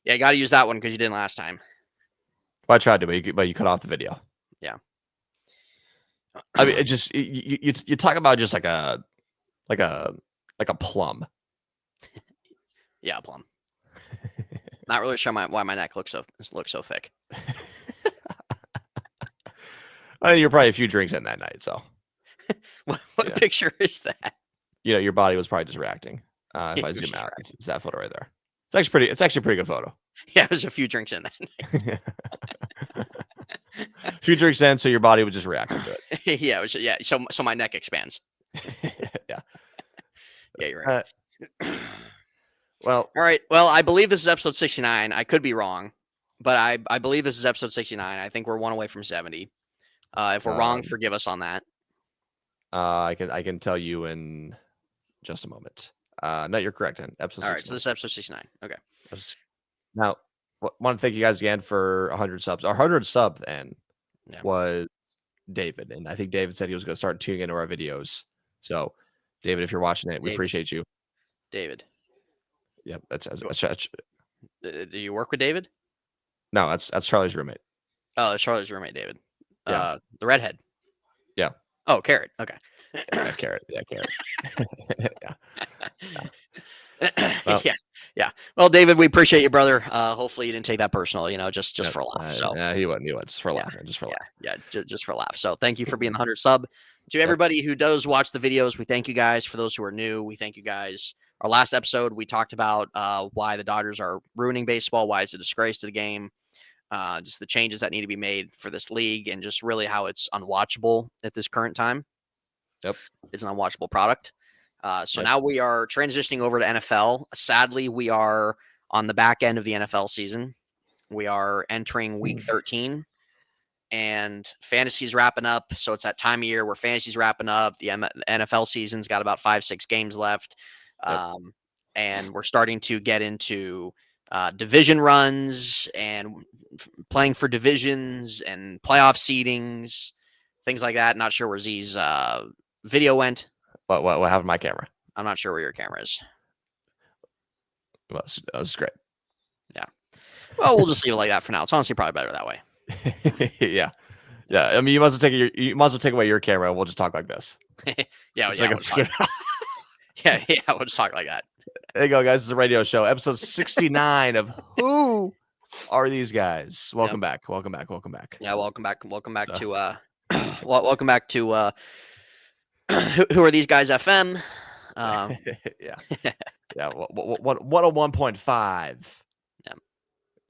Yeah, you got to use that one because you didn't last time. Well, I tried to, but you cut off the video. Yeah. I mean, it just you talk about just like a plum. Yeah, plum. Not really sure why my neck looks so thick. I mean, you're probably a few drinks in that night, so What yeah. picture is that? Your body was probably just reacting. If I zoom out, it's that photo right there. It's actually a pretty good photo. Yeah, there's a few drinks in that night. A few drinks in, so your body was just reacting to it. Yeah, so my neck expands. Yeah. Yeah, you're right. Well, all right. Well, I believe this is episode 69. I could be wrong, but I believe this is episode 69. I think we're one away from 70. If we're wrong, forgive us on that. I can tell you in just a moment. No, you're correct. In episode. All right, so this is episode 69. Okay. Now, want to thank you guys again for 100 subs. Our 100 sub then was David, and I think David said he was going to start tuning into our videos. So, David, if you're watching it, we appreciate you. David. Yep, that's. Do you work with David? No, that's Charlie's roommate. Oh, that's Charlie's roommate, David. Yeah. The redhead. Yeah. Oh, Carrot. Okay. Yeah, Carrot. Yeah, Carrot. Yeah. Yeah. Well, David, we appreciate you, brother. Hopefully you didn't take that personal, just for a laugh. So yeah, he wouldn't. Just for a laugh. Just for a laugh. Yeah, just for a laugh. So thank you for being the 100 sub. To everybody who does watch the videos, we thank you guys. For those who are new, we thank you guys. Our last episode, we talked about why the Dodgers are ruining baseball, why it's a disgrace to the game, just the changes that need to be made for this league, and just really how it's unwatchable at this current time. Yep. It's an unwatchable product. So now we are transitioning over to NFL. Sadly, we are on the back end of the NFL season. We are entering week 13. And fantasy's wrapping up. So it's that time of year where fantasy's wrapping up. The NFL season's got about 5-6 games left. And we're starting to get into division runs and playing for divisions and playoff seedings, things like that. Not sure where Z's video went. What happened to my camera? I'm not sure where your camera is. Well, that was great. Yeah. Well, we'll just leave it like that for now. It's honestly probably better that way. Yeah. I mean, you might as well take away your camera, and we'll just talk like this. Yeah, we'll just talk like that. There you go, guys. This is a radio show, episode 69 of Who Are These Guys? Welcome back. Welcome back. Yeah, welcome back. Welcome back to welcome back to Who Are These Guys FM? Yeah. 101.5. Yeah.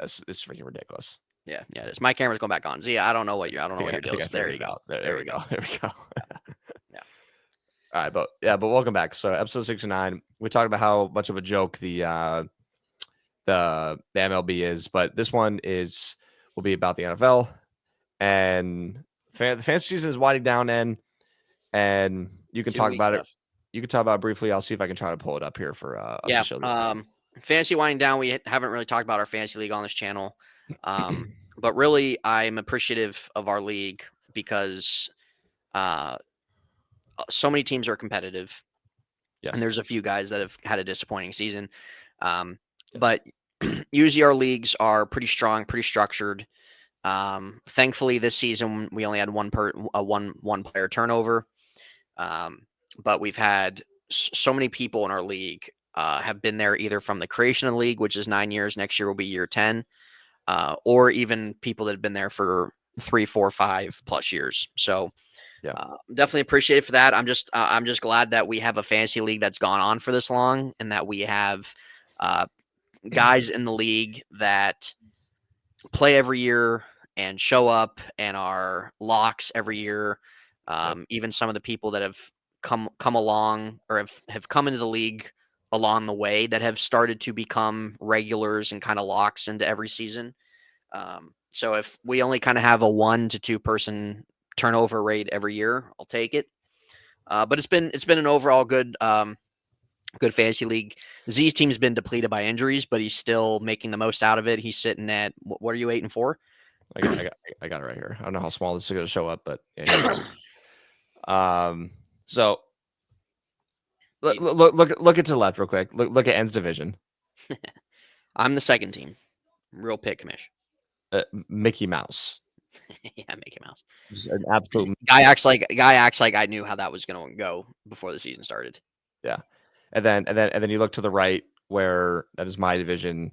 This is freaking ridiculous. Yeah, it is. My camera's going back on. Z, I don't know what your deal is. There you go. There we go. Yeah. All right, but welcome back. So episode 69, we talked about how much of a joke the MLB is, but this one will be about the NFL, and the fantasy season is winding down, and you can talk about it. You can talk about it briefly. I'll see if I can try to pull it up here for us to show fantasy winding down. We haven't really talked about our fantasy league on this channel. But really, I'm appreciative of our league because so many teams are competitive. Yes. And there's a few guys that have had a disappointing season. But usually our leagues are pretty strong, pretty structured. Thankfully, this season we only had one player turnover. But we've had so many people in our league have been there either from the creation of the league, which is 9 years. Next year will be year 10. Or even people that have been there for 3, 4, 5 plus years. So definitely appreciate it for that. I'm just glad that we have a fantasy league that's gone on for this long, and that we have guys in the league that play every year and show up and are locks every year. Even some of the people that have come along or have come into the league along the way that have started to become regulars and kind of locks into every season. So if we only kind of have a 1 to 2 person turnover rate every year, I'll take it. But it's been an overall good fantasy league. Z's team's been depleted by injuries, but he's still making the most out of it. He's sitting at, what are you, 8-4? I got it right here. I don't know how small this is going to show up, but yeah. So look at to the left real quick. Look at N's division. I'm the second team. Real pick, Mish. Mickey Mouse. Yeah, Mickey Mouse. Just an absolute guy acts like I knew how that was going to go before the season started. Yeah, and then you look to the right where that is my division,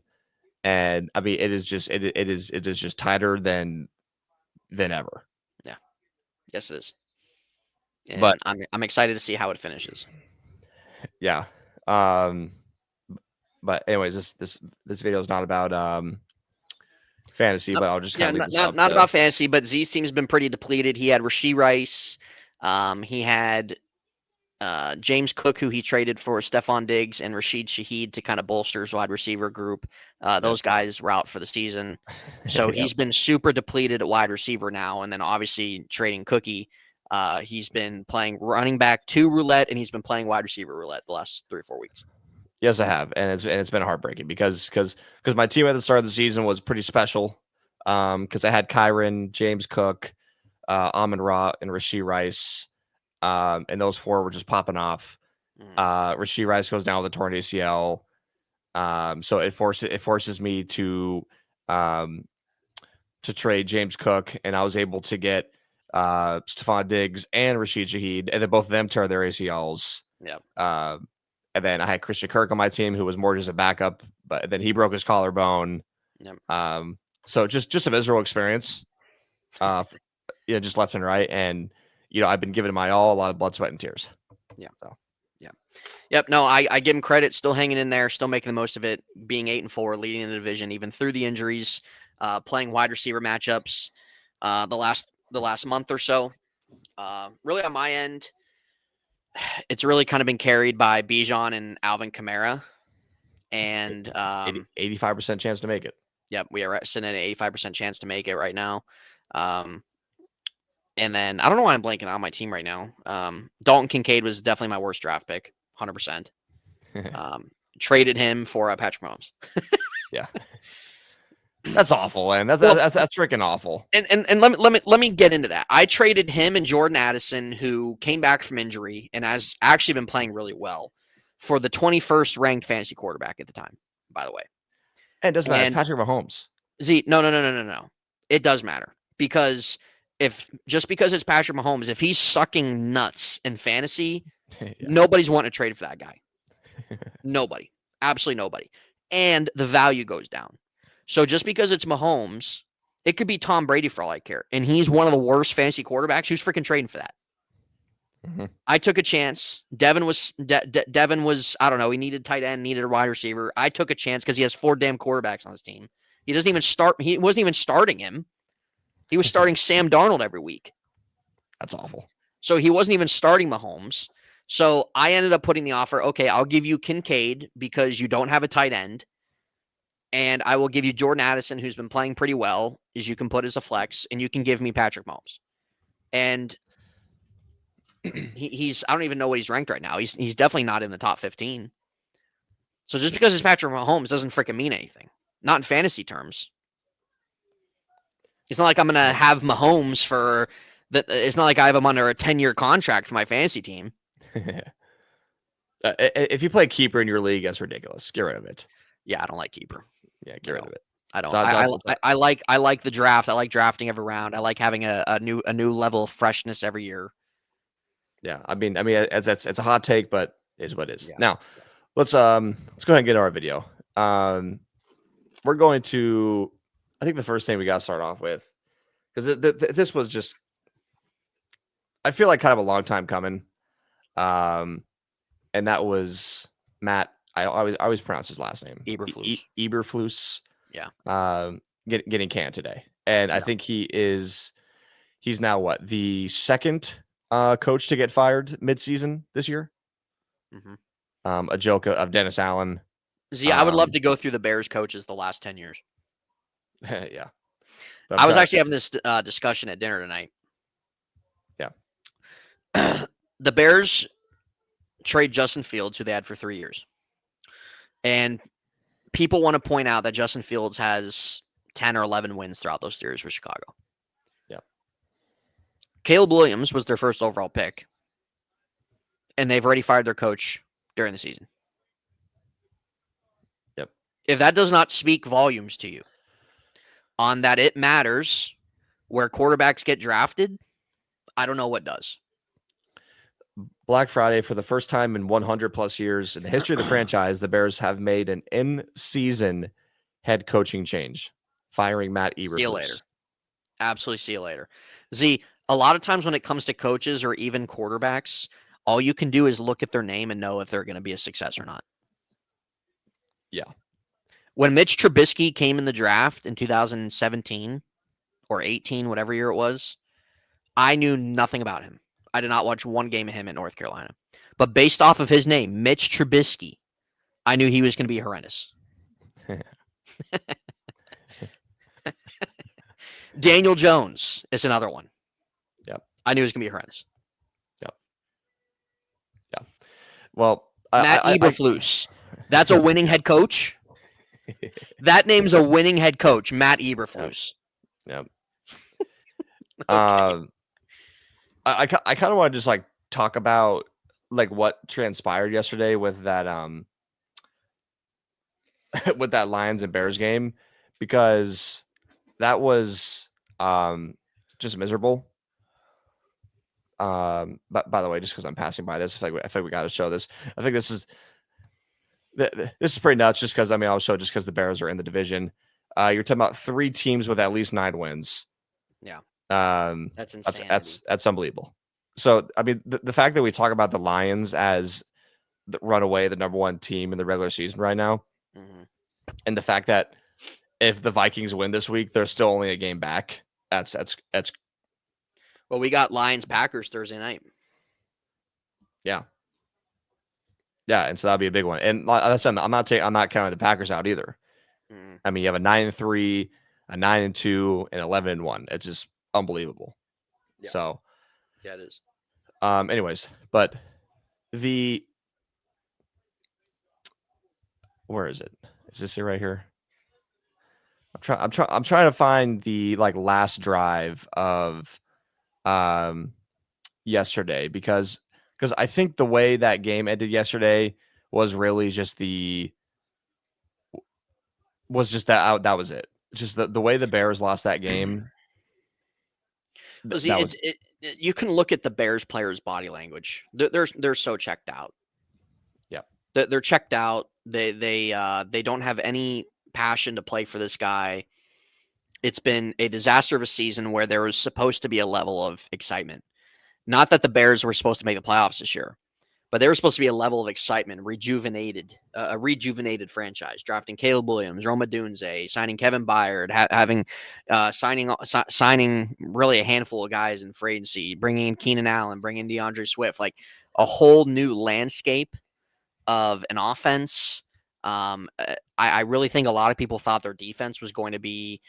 and I mean it is just tighter than ever. Yeah, yes it is, and But I'm excited to see how it finishes. Yeah, but anyways, this video is not about fantasy, but I'll just kind of leave this up. Not about fantasy, but Z's team's been pretty depleted. He had Rashee Rice, he had James Cook, who he traded for Stephon Diggs, and Rashid Shaheed to kind of bolster his wide receiver group. Those guys were out for the season. So he's been super depleted at wide receiver now. And then obviously trading Cookie. He's been playing running back 2 roulette, and he's been playing wide receiver roulette the last 3 or 4 weeks. Yes, I have, and it's been heartbreaking because my team at the start of the season was pretty special. Because I had Kyron, James Cook, Amon-Ra, and Rashee Rice. And those 4 were just popping off. Rashee Rice goes down with a torn ACL. So it forces me to trade James Cook, and I was able to get Stephon Diggs and Rashid Shaheed, and then both of them tear their ACLs. Yeah. And then I had Christian Kirk on my team, who was more just a backup, but then he broke his collarbone. Yep. So just a miserable experience. Just left and right, and I've been giving my all, a lot of blood, sweat, and tears. Yeah. So, yeah. Yep. No, I give him credit. Still hanging in there. Still making the most of it. Being 8-4, leading the division, even through the injuries. Playing wide receiver matchups. The last month or so. Really on my end, it's really kind of been carried by Bijan and Alvin Kamara. And 85% chance to make it. Yep, we are sitting at an 85% chance to make it right now. And then I don't know why I'm blanking on my team right now. Dalton Kincaid was definitely my worst draft pick, 100%. Traded him for Patrick Mahomes. Yeah, that's awful, and that's freaking awful. And let me get into that. I traded him and Jordan Addison, who came back from injury and has actually been playing really well, for the 21st ranked fantasy quarterback at the time. By the way, and it doesn't matter. It's Patrick Mahomes. No. It does matter, because because it's Patrick Mahomes, if he's sucking nuts in fantasy, nobody's wanting to trade for that guy. Nobody. Absolutely nobody. And the value goes down. So just because it's Mahomes, it could be Tom Brady for all I care. And he's one of the worst fantasy quarterbacks. Who's freaking trading for that? Mm-hmm. I took a chance. Devin was, I don't know, he needed tight end, needed a wide receiver. I took a chance because he has 4 damn quarterbacks on his team. He doesn't even start. He wasn't even starting him. He was starting Sam Darnold every week. That's awful. So he wasn't even starting Mahomes. So I ended up putting the offer, okay, I'll give you Kincaid because you don't have a tight end. And I will give you Jordan Addison, who's been playing pretty well, as you can put as a flex, and you can give me Patrick Mahomes. And he's I don't even know what he's ranked right now. He's definitely not in the top 15. So just because it's Patrick Mahomes doesn't freaking mean anything. Not in fantasy terms. It's not like I'm going to have Mahomes for it's not like I have him under a 10-year contract for my fantasy team. If you play keeper in your league, that's ridiculous. Get rid of it. Yeah, I don't like keeper. Yeah, get rid of it. I don't. I like the draft. I like drafting every round. I like having a new level of freshness every year. Yeah, I mean, it's a hot take, but it is what it is. Yeah. Now, let's go ahead and get our video. We're going to, I think the first thing we got to start off with, because this was just, I feel like kind of a long time coming, and that was Matt. I always pronounce his last name. Eberflus. Eberflus. Yeah. Getting canned today, and I think he's now what, the second coach to get fired midseason this year. Mm-hmm. A joke of Dennis Allen. See, I would love to go through the Bears coaches the last 10 years. Yeah. I was actually having this discussion at dinner tonight. Yeah. The Bears trade Justin Fields, who they had for 3 years. And people want to point out that Justin Fields has 10 or 11 wins throughout those years for Chicago. Yeah. Caleb Williams was their first overall pick. And they've already fired their coach during the season. Yep. If that does not speak volumes to you. on that it matters where quarterbacks get drafted, I don't know what does. Black Friday, for the first time in 100 plus years in the history of the franchise, the Bears have made an in-season head coaching change, firing Matt Eberflus. See you later. Absolutely see you later. Z, a lot of times when it comes to coaches or even quarterbacks, all you can do is look at their name and know if they're going to be a success or not. Yeah. When Mitch Trubisky came in the draft in 2017 or 18, whatever year it was, I knew nothing about him. I did not watch one game of him at North Carolina. But based off of his name, Mitch Trubisky, I knew he was going to be horrendous. Daniel Jones is another one. Yep. I knew he was going to be horrendous. Yep. Yeah. Well, Matt Eberflus. That's a winning head coach. That name's a winning head coach, Matt Eberflus. Yep. Okay. I kind of want to just like talk about like what transpired yesterday with that with that Lions and Bears game, because that was just miserable. But by the way, just because I'm passing by this, I think we got to show this. I think this is pretty nuts. Just because I'll show just because the Bears are in the division. You're talking about 3 teams with at least 9 wins. Yeah. That's insanity. That's unbelievable. So the fact that we talk about the Lions as the runaway, the number 1 team in the regular season right now, and the fact that if the Vikings win this week, they're still only a game back. That's. Well, we got Lions Packers Thursday night. Yeah. Yeah, and so that'll be a big one. And I'm not counting the Packers out either. I mean, you have a 9-3, a 9-2, and 11-1. It's just unbelievable. Yeah. So, yeah, it is. Anyways, but where is it? Is this it right here? I'm trying to find the like last drive of yesterday because I think the way that game ended yesterday was really just that was it. Just the way the Bears lost that game. You can look at the Bears players' body language. They're so checked out. Yeah, they're checked out. They don't have any passion to play for this guy. It's been a disaster of a season where there was supposed to be a level of excitement. Not that the Bears were supposed to make the playoffs this year, but there was supposed to be a level of excitement, a rejuvenated franchise, drafting Caleb Williams, Roma Dunze, signing Kevin Byard, signing really a handful of guys in free agency, bringing in Keenan Allen, bringing in DeAndre Swift, like a whole new landscape of an offense. I really think a lot of people thought their defense was going to be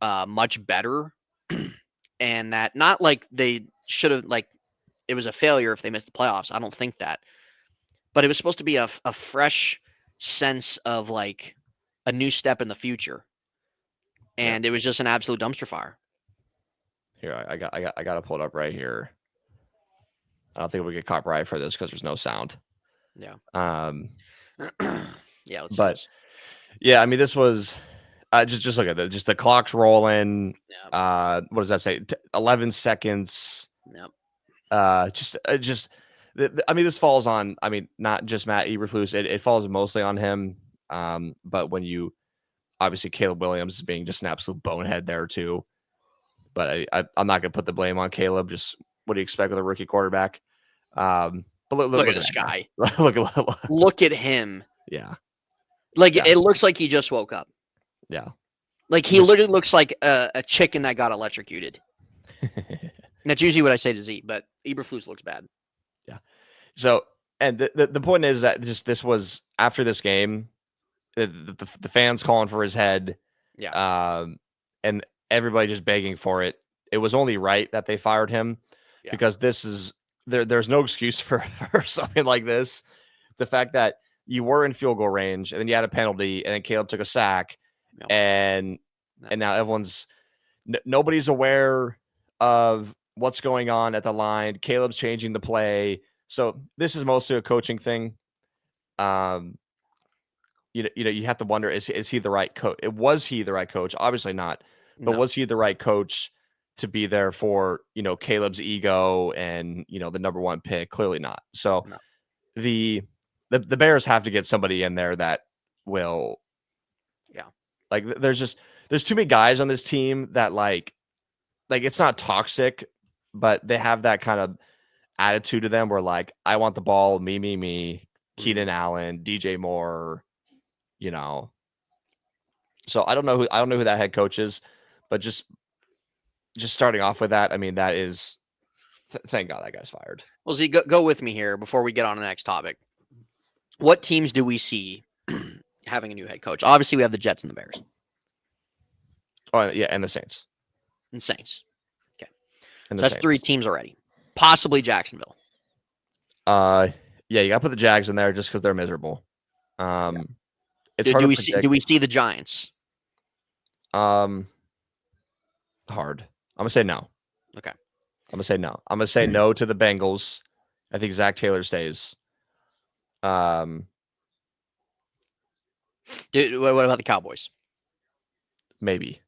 much better, and that not like they should have, like it was a failure if they missed the playoffs. I don't think that, but it was supposed to be a fresh sense of like a new step in the future, and it was just an absolute dumpster fire. Here, I got to pull it up right here. I don't think we get copyright for this because there's no sound. Yeah. Yeah. But yeah, I mean, this was just look at that. Just the clock's rolling. Yeah. What does that say? 11 seconds. Yep. I mean, this falls on. I mean, not just Matt Eberflus. It falls mostly on him. But when you obviously Caleb Williams is being just an absolute bonehead there too. But I'm not gonna put the blame on Caleb. Just what do you expect with a rookie quarterback? But look at this guy. look at him. Yeah. Like it looks like he just woke up. Yeah. Like he literally looks like a chicken that got electrocuted. That's usually what I say to Z, but Eberflus looks bad. Yeah. So, and the point is that this was after this game, the fans calling for his head. Yeah. And everybody just begging for it. It was only right that they fired him because there's no excuse for something like this. The fact that you were in field goal range and then you had a penalty and then Caleb took a sack and now nobody's aware of what's going on at the line. Caleb's changing the play. So this is mostly a coaching thing. you have to wonder, is he the right coach? Was he the right coach? Obviously not. But was he the right coach to be there for, Caleb's ego and, the number one pick? Clearly not. So the Bears have to get somebody in there that will, like, there's too many guys on this team that like it's not toxic, but they have that kind of attitude to them where like, I want the ball, me, Keenan Allen, DJ Moore, So I don't know who that head coach is, but just starting off with that, I mean, that is thank God that guy's fired. Well, Z, go with me here before we get on to the next topic. What teams do we see having a new head coach? Obviously, we have the Jets and the Bears. Oh, yeah, and the Saints. And Saints. Okay. And so that's Saints. 3 teams already. Possibly Jacksonville. Yeah, you got to put the Jags in there just because they're miserable. It's hard do we see the Giants? Hard. I'm gonna say no. Okay. I'm gonna say no. I'm gonna say no to the Bengals. I think Zach Taylor stays. What about the Cowboys? Maybe.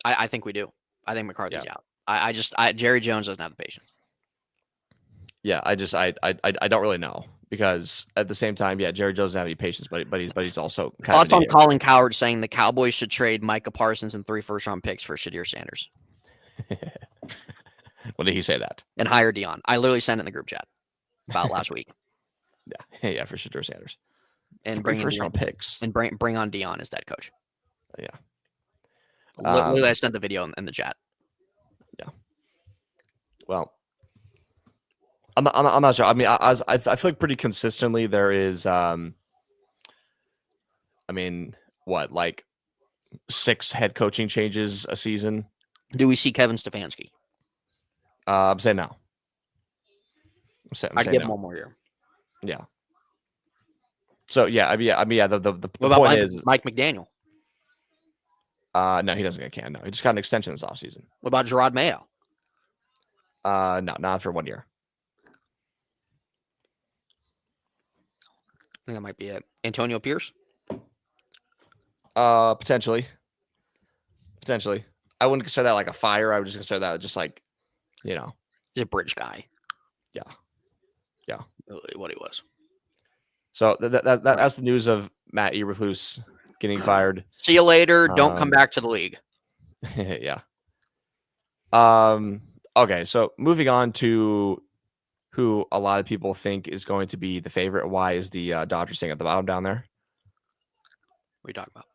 I think we do. I think McCarthy's out. Jerry Jones doesn't have the patience. Yeah, I don't really know, because at the same time, Jerry Jones doesn't have any patience, but he's also kind of on Colin Cowherd saying the Cowboys should trade Micah Parsons and 3 first-round picks for Shadir Sanders. When did he say that? And hire Dion. I literally sent it in the group chat about last week. Yeah, for Shadir Sanders. And bring first-round picks. And bring on Dion as that coach. Yeah. Literally, I sent the video in the chat. Yeah. Well, I'm not sure. I mean, I feel like pretty consistently there is, like 6 head coaching changes a season. Do we see Kevin Stefanski? I'm saying no. I'd give him one more year. Yeah. So yeah, the point is Mike McDaniel. No, he doesn't get canned. No, he just got an extension this offseason. What about Gerard Mayo? No, not for 1 year. I think that might be it. Antonio Pierce? Potentially. I wouldn't consider that like a fire. I would just consider that just like, he's a bridge guy. Yeah. Really what he was. So that's the news of Matt Eberflus getting fired. See you later. Don't come back to the league. Yeah. Okay, so moving on to who a lot of people think is going to be the favorite. Why is the Dodgers sitting at the bottom down there? What are you talking about?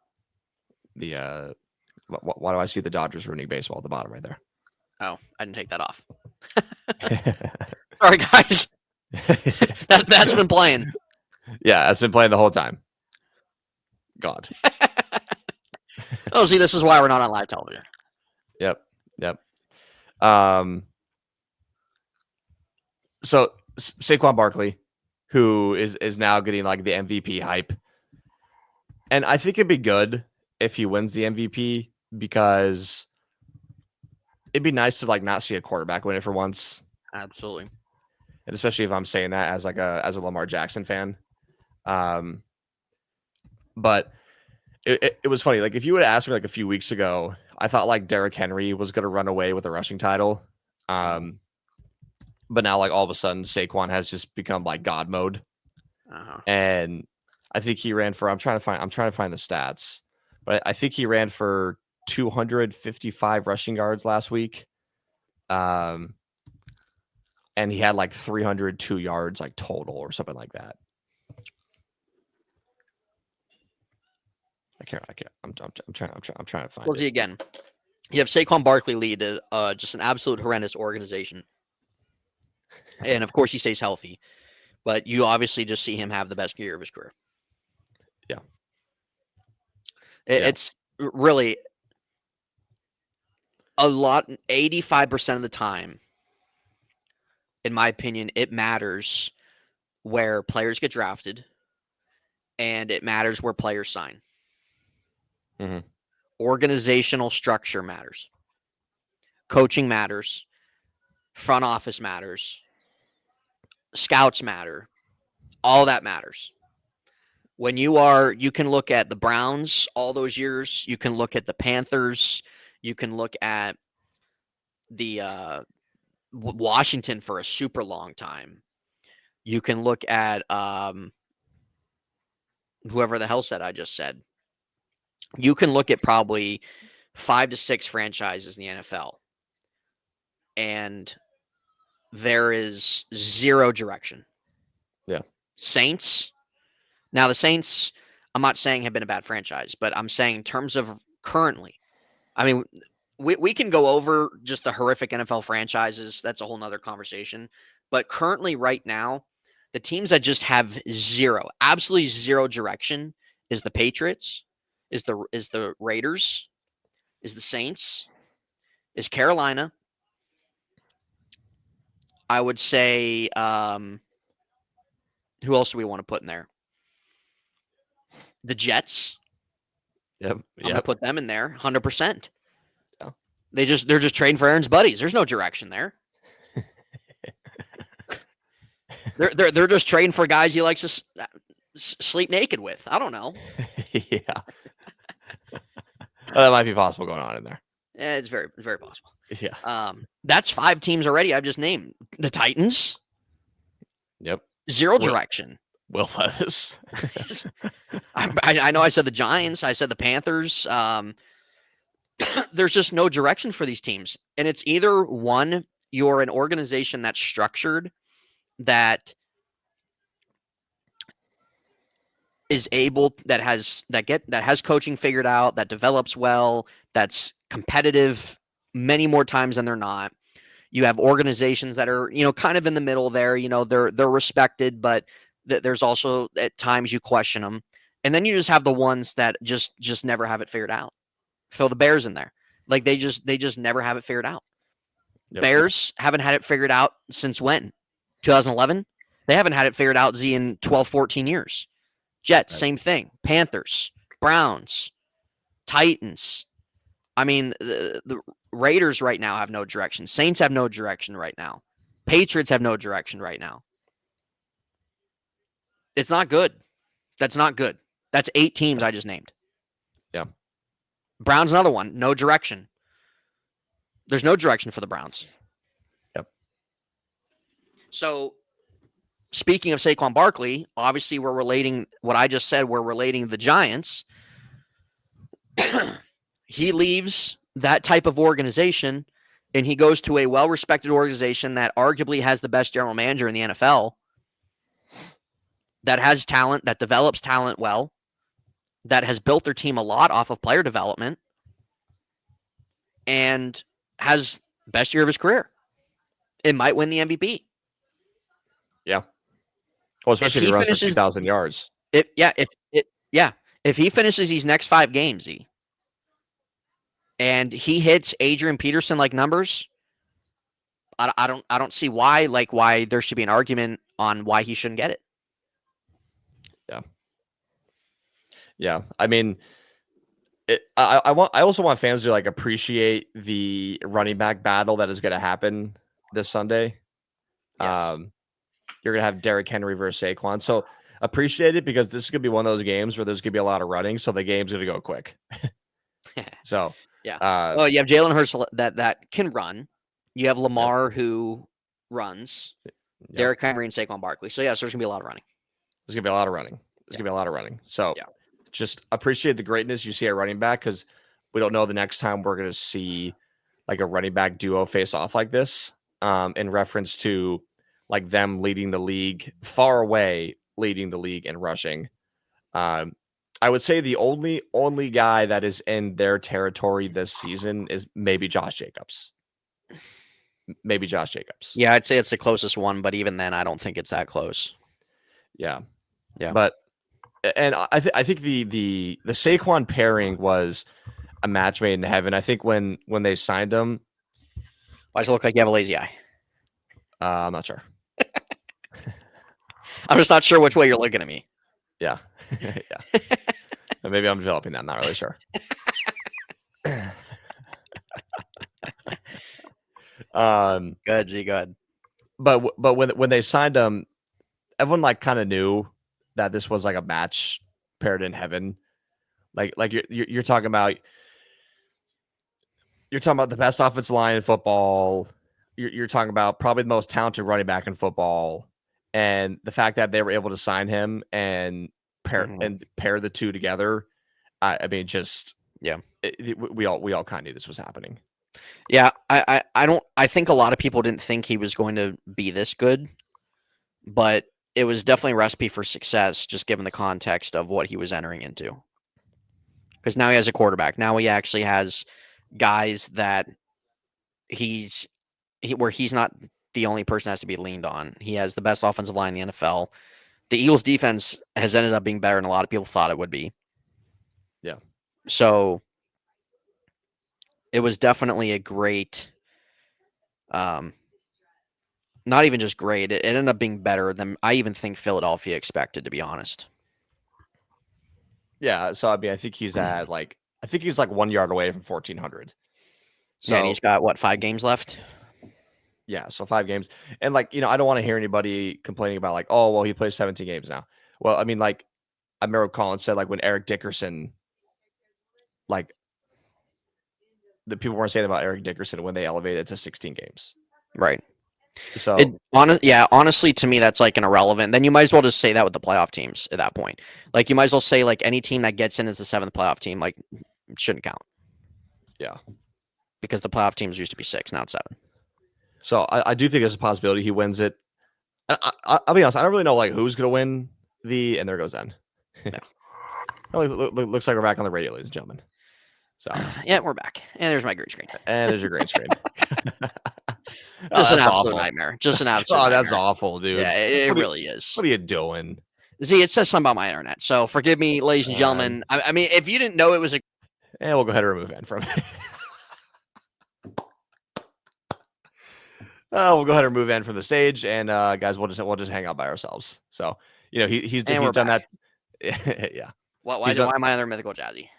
Why do I see the Dodgers ruining baseball at the bottom right there? Oh, I didn't take that off. Sorry, guys. That's been playing. Yeah, that's been playing the whole time. God. Oh, see, this is why we're not on live television. Yep. So Saquon Barkley, who is now getting like the MVP hype, and I think it'd be good if he wins the MVP, because it'd be nice to like not see a quarterback win it for once. Absolutely. And especially if I'm saying that as a Lamar Jackson fan. But it was funny. Like, if you would have asked me like a few weeks ago, I thought like Derrick Henry was going to run away with a rushing title. But now like all of a sudden Saquon has just become like God mode. And I think he ran for, I'm trying to find the stats, but I think he ran for 255 rushing yards last week. And he had like 302 yards like total or something like that. I can't. I'm trying to find. Well, see, again, you have Saquon Barkley lead just an absolute horrendous organization, and of course he stays healthy, but you obviously just see him have the best year of his career. Yeah, it's really a lot. 85% of the time, in my opinion, it matters where players get drafted, and it matters where players sign. Mm-hmm. Organizational structure matters. Coaching matters. Front office matters. Scouts matter. All that matters. When you can look at the Browns all those years. You can look at the Panthers. You can look at the Washington for a super long time. You can look at whoever the hell said I just said. You can look at probably 5 to 6 franchises in the NFL, and there is zero direction. Yeah. Saints. Now, the Saints, I'm not saying have been a bad franchise, but I'm saying in terms of currently, I mean, we can go over just the horrific NFL franchises. That's a whole nother conversation. But currently, right now, the teams that just have zero, absolutely zero direction is the Patriots, is the Raiders, is the Saints, is Carolina. I would say, who else do we want to put in there? The Jets. Yep. I'm gonna put them in there, 100%. Yeah. They're just trading for Aaron's buddies. There's no direction there. They're just trading for guys he likes to sleep naked with. I don't know. Yeah. Well, that might be possible going on in there. Yeah, it's very possible. Yeah. That's 5 teams already I've just named. The Titans. Yep. Zero direction. Will Levis. I know I said the Giants. I said the Panthers. There's just no direction for these teams. And it's either one, you're an organization that's structured, that is able, that has coaching figured out, that develops well, that's competitive many more times than they're not. You have organizations that are, kind of in the middle there. They're respected, but there's also at times you question them. And then you just have the ones that just never have it figured out. Throw the Bears in there. Like they just never have it figured out. Yep. Bears haven't had it figured out since when? 2011? They haven't had it figured out, in 12, 14 years. Jets, right. Same thing. Panthers, Browns, Titans. I mean, the Raiders right now have no direction. Saints have no direction right now. Patriots have no direction right now. It's not good. That's not good. That's 8 teams I just named. Yeah. Browns, another one. No direction. There's no direction for the Browns. Yep. So, speaking of Saquon Barkley, obviously we're relating what I just said. We're relating the Giants. He leaves that type of organization and he goes to a well-respected organization that arguably has the best general manager in the NFL, that has talent, that develops talent well, that has built their team a lot off of player development, and has best year of his career. It might win the MVP. Yeah. Well, especially if he runs for 2,000 yards. If he finishes these next 5 games, and he hits Adrian Peterson like numbers, I don't see why there should be an argument on why he shouldn't get it. Yeah. Yeah. I mean, I also want fans to appreciate the running back battle that is going to happen this Sunday. Yes. You're going to have Derrick Henry versus Saquon. So appreciate it, because this is going to be one of those games where there's going to be a lot of running. So the game's going to go quick. So, yeah. You have Jalen Hurts that can run. You have Lamar who runs. Yep. Derrick Henry and Saquon Barkley. So, yes, there's going to be a lot of running. There's going to be a lot of running. There's going to be a lot of running. So, just appreciate the greatness you see at running back, because we don't know the next time we're going to see a running back duo face off like this, in reference to them leading the league, far away leading the league in rushing. I would say the only guy that is in their territory this season is maybe Josh Jacobs. Yeah, I'd say it's the closest one, but even then, I don't think it's that close. Yeah. But I think the Saquon pairing was a match made in heaven. I think when they signed him, why does it look like you have a lazy eye? I'm not sure. I'm just not sure which way you're looking at me. Yeah. Yeah. Maybe I'm developing that. I'm not really sure. Good, G, good. But when they signed him, everyone kind of knew that this was a match paired in heaven. Like you're talking about the best offensive line in football. You're talking about probably the most talented running back in football, and the fact that they were able to sign him and pair the two together. I mean, just we all kind of knew this was happening. Yeah, I think a lot of people didn't think he was going to be this good, but it was definitely a recipe for success, just given the context of what he was entering into. Because now he has a quarterback. Now he actually has guys that where he's not the only person that has to be leaned on. He has the best offensive line in the NFL. The Eagles' defense has ended up being better than a lot of people thought it would be. Yeah. So it was definitely a great, not even just great. It ended up being better than I even think Philadelphia expected, to be honest. Yeah. So I mean, I think he's like 1 yard away from 1,400. So, yeah, and he's got what, 5 games left? Yeah, so 5 games. And I don't want to hear anybody complaining about oh, well, he plays 17 games now. Well, I mean, I remember Colin said when Eric Dickerson, the people weren't saying about Eric Dickerson when they elevated it to 16 games. Right. So honestly, to me, that's an irrelevant. Then you might as well just say that with the playoff teams at that point. You might as well say any team that gets in as the 7th playoff team, it shouldn't count. Yeah. Because the playoff teams used to be 6, now it's 7. So I do think there's a possibility he wins it. I'll be honest, I don't really know who's gonna win and there goes N. Yeah. Looks like we're back on the radio, ladies and gentlemen. So yeah, we're back. And there's my green screen. And there's your green screen. Just an absolute nightmare. Just an absolute nightmare. That's awful, dude. Yeah, it really is. What are you doing? Z, it says something about my internet. So forgive me, ladies and gentlemen. I mean, if you didn't know it was a... And we'll go ahead and remove N from it. We'll go ahead and remove N from the stage, and guys, we'll just hang out by ourselves. So he's done that. Yeah. Why am I under Mythical Jazzy?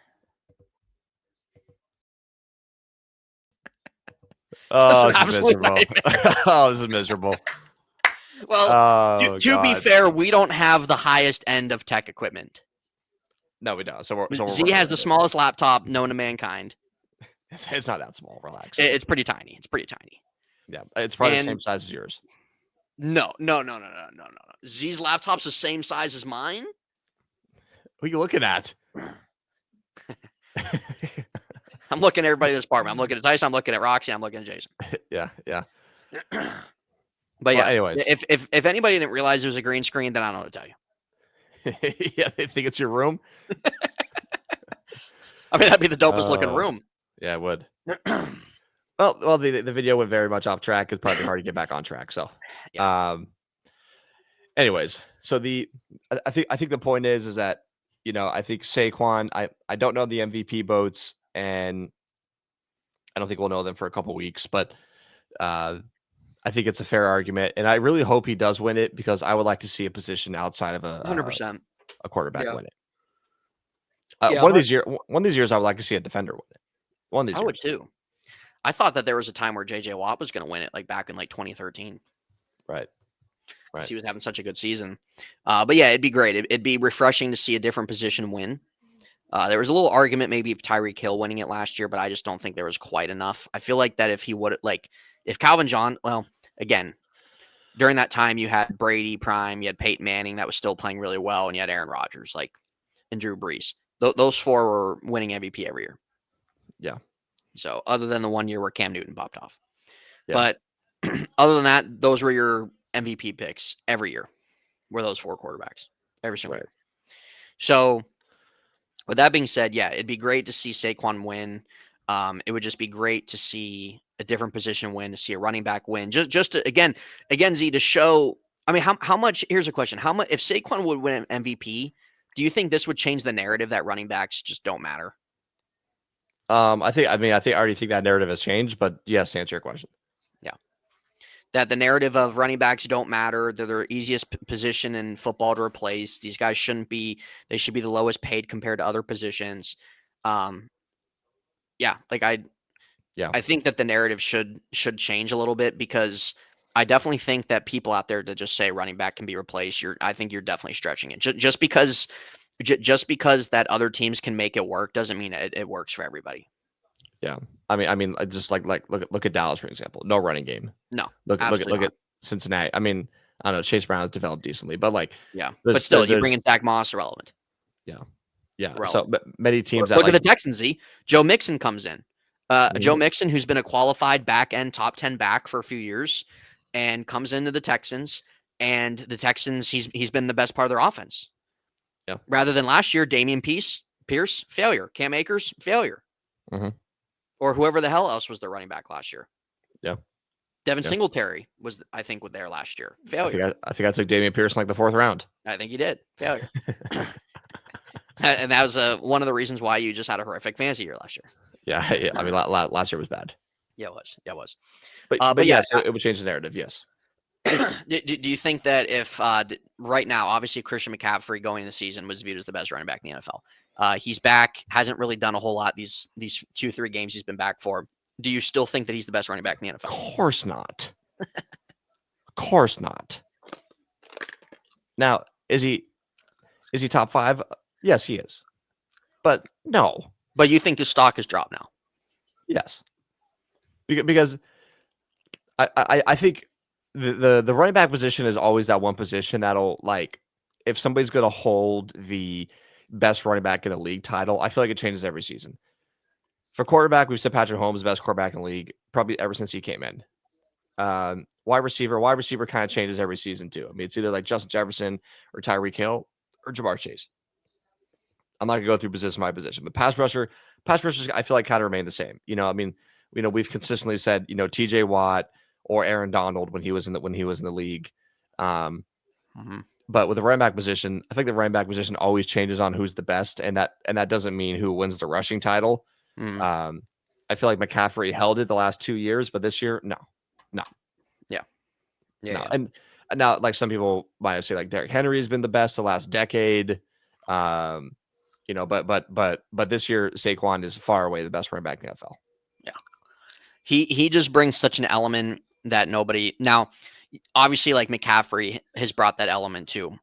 Oh, this is miserable. Oh, this is miserable. Well, to be fair, we don't have the highest end of tech equipment. No, we don't. So Z has the smallest laptop known to mankind. It's not that small. Relax. It's pretty tiny. It's pretty tiny. Yeah, it's probably the same size as yours. No. Z's laptop's the same size as mine. What are you looking at? I'm looking at everybody in this apartment. I'm looking at Tyson. I'm looking at Roxy. I'm looking at Jason. Yeah. But yeah, anyways, if anybody didn't realize it was a green screen, then I don't know what to tell you. Yeah, they think it's your room. I mean, that'd be the dopest looking room. Yeah, it would. Well, the video went very much off track. It's probably hard to get back on track. So, yeah. Anyways, so I think the point is that I think Saquon. I don't know the MVP votes, and I don't think we'll know them for a couple weeks, but I think it's a fair argument, and I really hope he does win it because I would like to see a position outside of 100% a quarterback win it. One of these years, I would like to see a defender win it. One of these years. I would too. I thought that there was a time where J.J. Watt was going to win it, back in 2013. Right. He was having such a good season. But yeah, it'd be great. It'd be refreshing to see a different position win. There was a little argument maybe of Tyreek Hill winning it last year, but I just don't think there was quite enough. I feel like that if he would if Calvin John, again, during that time you had Brady prime, you had Peyton Manning that was still playing really well, and you had Aaron Rodgers and Drew Brees. Those 4 were winning MVP every year. Yeah. So other than the 1 year where Cam Newton popped off. Yeah. But other than that, those were your MVP picks every year, were those 4 quarterbacks every single year. So with that being said, yeah, it'd be great to see Saquon win. It would just be great to see a different position win, to see a running back win. Just to, again, Z, to show. I mean, how much? Here's a question: how much if Saquon would win MVP? Do you think this would change the narrative that running backs just don't matter? I already think that narrative has changed, but yes, to answer your question. Yeah. That the narrative of running backs don't matter. They're the easiest position in football to replace. These guys shouldn't be, they should be the lowest paid compared to other positions. I think that the narrative should change a little bit, because I definitely think that people out there that just say running back can be replaced, I think you're definitely stretching it. Just because just because that other teams can make it work doesn't mean it works for everybody. Yeah, I mean, just like look at Dallas for example. No running game. No, Look absolutely not. at Cincinnati. I mean, I don't know. Chase Brown has developed decently, but like, Yeah, but still, you bring there's in Zach Moss, irrelevant. yeah, yeah. So Relevant. many teams that Look at like the Texans. Joe Mixon comes in. Joe mhm. Mixon, who's been a qualified back end top 10 back for a few years, and comes into the Texans. And the Texans, he's been the best part of their offense. Yeah. Rather than last year, Damian Pierce, failure. Cam Akers, failure. Mm-hmm. Or whoever the hell else was their running back last year. Yeah. Devin Yeah. Singletary was, I think, with there last year. Failure. I think I took Adrian Peterson like the 4th round. I think he did. Failure. And that was one of the reasons why you just had a horrific fantasy year last year. Yeah. I mean, last year was bad. Yeah, it was. Yeah, it was. But yes, it would change the narrative. Yes. Do you think that if right now, obviously Christian McCaffrey going in the season was viewed as the best running back in the NFL. He's back, hasn't really done a whole lot these 2-3 games he's been back for. Do you still think that he's the best running back in the NFL? Of course not. Of course not. Now, is he top 5? Yes, he is. But no. But you think his stock has dropped now? Yes. Because I think the running back position is always that one position that'll, like, if somebody's going to hold the best running back in the league title, I feel like it changes every season. For quarterback, we've said Patrick Mahomes is the best quarterback in the league probably ever since he came in. Wide receiver kind of changes every season too. I mean, it's either like Justin Jefferson or Tyreek Hill or Jamar Chase. I'm not gonna go through position by position, but pass rushers, I feel like kind of remain the same. I mean, we've consistently said, TJ Watt or Aaron Donald when he was in the league. But with the running back position, I think the running back position always changes on who's the best, and that doesn't mean who wins the rushing title. I feel like McCaffrey held it the last 2 years, but this year, no. Yeah. No. And now, like, some people might say like Derrick Henry has been the best the last decade. But this year Saquon is far away the best running back in the NFL. Yeah. He just brings such an element that nobody now, obviously, like McCaffrey has brought that element too.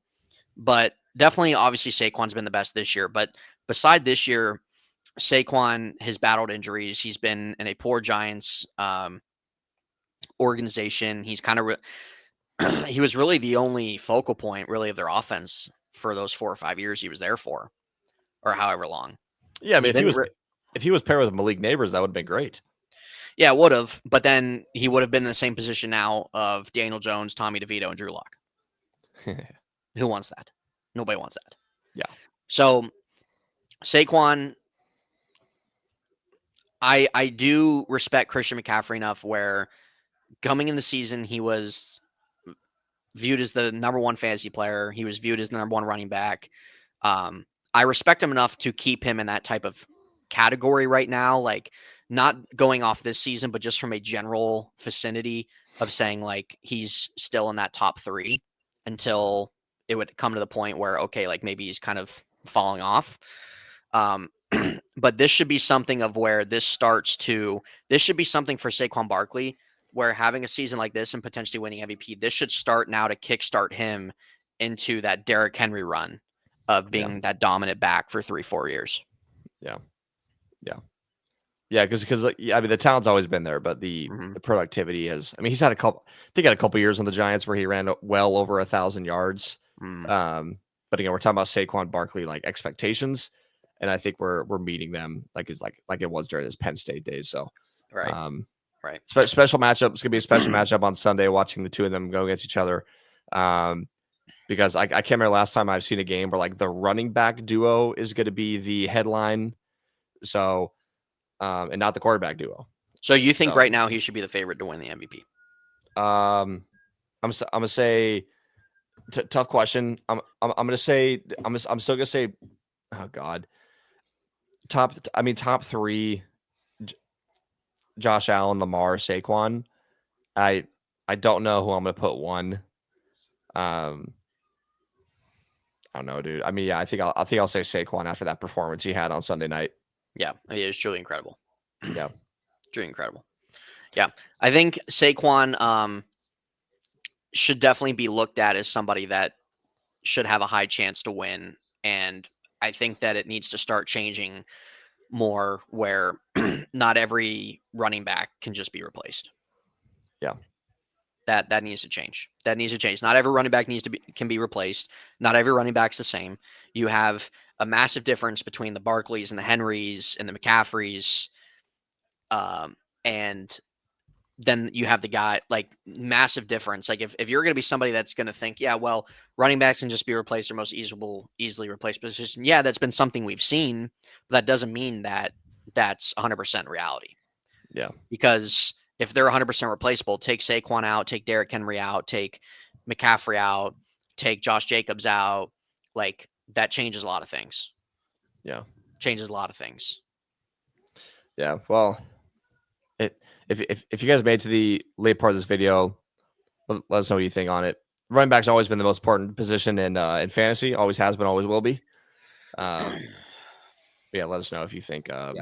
But definitely, obviously, Saquon's been the best this year. But beside this year, Saquon has battled injuries. He's been in a poor Giants organization. He's kind of he was really the only focal point, really, of their offense for those 4 or 5 years he was there for, or however long. Yeah, I mean, if he was paired with Malik Neighbors, that would have been great. Yeah, it would have. But then he would have been in the same position now of Daniel Jones, Tommy DeVito, and Drew Lock. Who wants that? Nobody wants that. Yeah. So Saquon, I do respect Christian McCaffrey enough where coming in the season, he was viewed as the number 1 fantasy player. He was viewed as the number 1 running back. I respect him enough to keep him in that type of category right now, like not going off this season, but just from a general vicinity of saying like he's still in that top 3 until it would come to the point where, okay, like maybe he's kind of falling off. But this should be something of where this should be something for Saquon Barkley, where having a season like this and potentially winning MVP, this should start now to kickstart him into that Derrick Henry run of being that dominant back for 3-4 years. Yeah. Because I mean, the talent's always been there, but the productivity is. I mean, he's had a couple years on the Giants where he ran well over 1,000 yards. But again, we're talking about Saquon Barkley like expectations, and I think we're meeting them like it was during his Penn State days. So right. Special matchup. It's gonna be a special matchup on Sunday. Watching the two of them go against each other. Because I can't remember last time I've seen a game where like the running back duo is going to be the headline. So, and not the quarterback duo. So you think right now he should be the favorite to win the MVP? I'm gonna say tough question. I'm gonna say I'm still gonna say, oh God, top 3. Josh Allen, Lamar, Saquon. I don't know who I'm gonna put 1. I don't know, dude. I mean, yeah, I think I'll say Saquon after that performance he had on Sunday night. Yeah, I mean, it was truly incredible. Yeah, truly incredible. Yeah, I think Saquon should definitely be looked at as somebody that should have a high chance to win. And I think that it needs to start changing more where not every running back can just be replaced. Yeah. That needs to change. That needs to change. Not every running back can be replaced. Not every running back's the same. You have a massive difference between the Barkleys and the Henrys and the McCaffreys. And then you have the guy, like, massive difference. Like if you're going to be somebody that's going to think, yeah, well, running backs can just be replaced or most easily replaced position. Yeah, that's been something we've seen, but that doesn't mean that that's 100% reality. Yeah. Because if they're 100% replaceable, take Saquon out, take Derrick Henry out, take McCaffrey out, take Josh Jacobs out, like that changes a lot of things. Yeah. Changes a lot of things. Yeah. Well, if you guys made it to the late part of this video, let us know what you think on it. Running back's always been the most important position in fantasy. Always has been, always will be. Yeah, let us know if you think our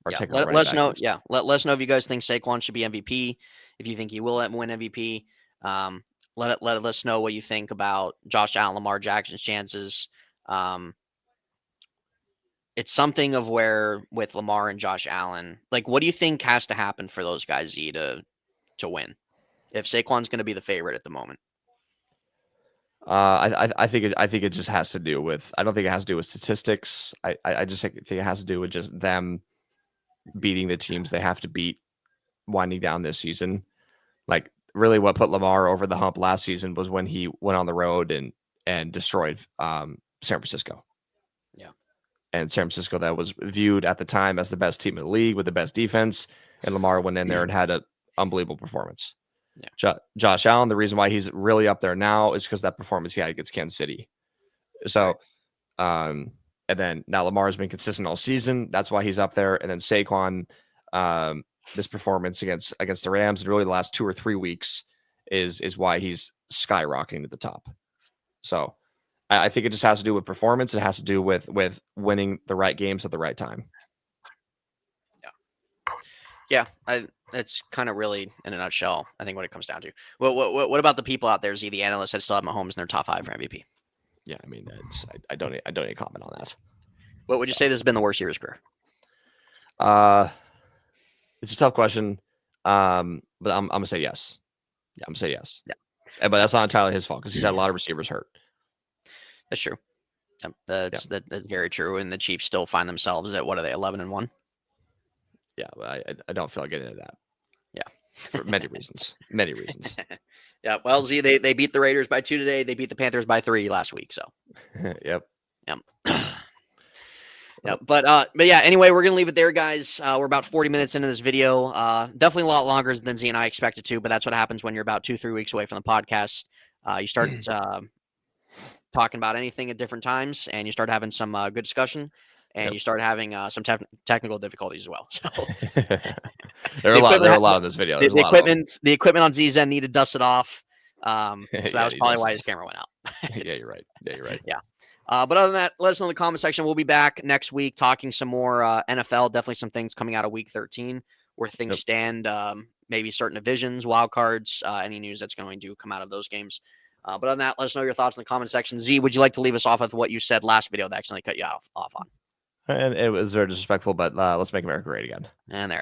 take on running back is. Yeah, let us know if you guys think Saquon should be MVP. If you think he will win MVP, let us know what you think about Josh Allen, Lamar Jackson's chances. It's something of where with Lamar and Josh Allen, like, what do you think has to happen for those guys, Z, to win? If Saquon's going to be the favorite at the moment. I think it just has to do with. I don't think it has to do with statistics. I just think it has to do with just them beating the teams they have to beat, winding down this season. Like, really, what put Lamar over the hump last season was when he went on the road and destroyed San Francisco. Yeah, and San Francisco that was viewed at the time as the best team in the league with the best defense, and Lamar went in there and had an unbelievable performance. Yeah. Josh Allen, the reason why he's really up there now is because that performance he had against Kansas City. So, and then now Lamar's been consistent all season. That's why he's up there. And then Saquon, this performance against the Rams and really the last 2 or 3 weeks is why he's skyrocketing to the top. So I think it just has to do with performance. It has to do with winning the right games at the right time. Yeah. It's kind of really, in a nutshell, I think what it comes down to. What about the people out there, Z, the analysts that still have Mahomes in their top 5 for MVP? Yeah, I mean, I don't need to comment on that. What would you say this has been the worst year of his career? It's a tough question, but I'm gonna say yes. Yeah. I'm gonna say yes. Yeah, but that's not entirely his fault because he's had a lot of receivers hurt. That's true. That's very true. And the Chiefs still find themselves at, what are they, 11-1? Yeah, but I don't feel like getting into that. Yeah, for many reasons. Many reasons. Yeah. Well, Z, they beat the Raiders by 2 today. They beat the Panthers by 3 last week. So. Yep. Yeah, but yeah, anyway, we're gonna leave it there, guys. We're about 40 minutes into this video. Definitely a lot longer than Z and I expected to, but that's what happens when you're about 2-3 weeks away from the podcast. You start talking about anything at different times, and you start having some good discussion, and you start having some technical difficulties as well. So there are a lot of this video. The equipment on Z's end needed dusted off. So that was probably why his camera went out. Yeah, you're right. Yeah. But other than that, let us know in the comment section. We'll be back next week talking some more NFL. Definitely some things coming out of week 13 where things stand, maybe certain divisions, wild cards, any news that's going to come out of those games. But other than that, let us know your thoughts in the comment section. Z, would you like to leave us off with what you said last video that accidentally cut you off on? And it was very disrespectful, but let's make America great again. And there.